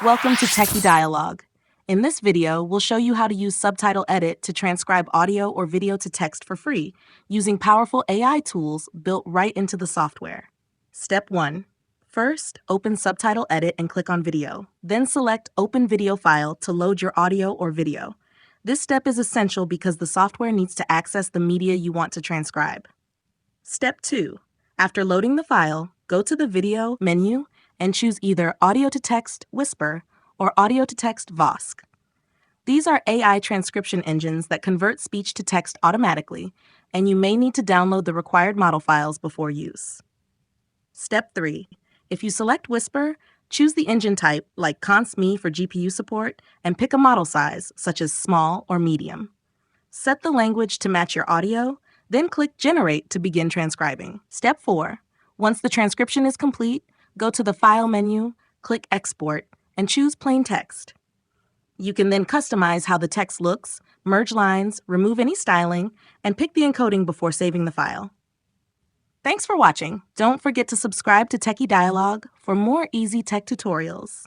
Welcome to Techie Dialogue. In this video, we'll show you how to use Subtitle Edit to transcribe audio or video to text for free, using powerful AI tools built right into the software. Step 1. First, open Subtitle Edit and click on Video. Then select Open Video File to load your audio or video. This step is essential because the software needs to access the media you want to transcribe. Step 2. After loading the file, go to the Video menu and choose either Audio to Text Whisper or Audio to Text Vosk. These are AI transcription engines that convert speech to text automatically, and you may need to download the required model files before use. Step 3. If you select Whisper, choose the engine type like Const.me for GPU support and pick a model size such as small or medium. Set the language to match your audio, then click Generate to begin transcribing. Step 4. Once the transcription is complete, go to the File menu, click Export, and choose Plain Text. You can then customize how the text looks, merge lines, remove any styling, and pick the encoding before saving the file. Thanks for watching. Don't forget to subscribe to Techie Dialogue for more easy tech tutorials.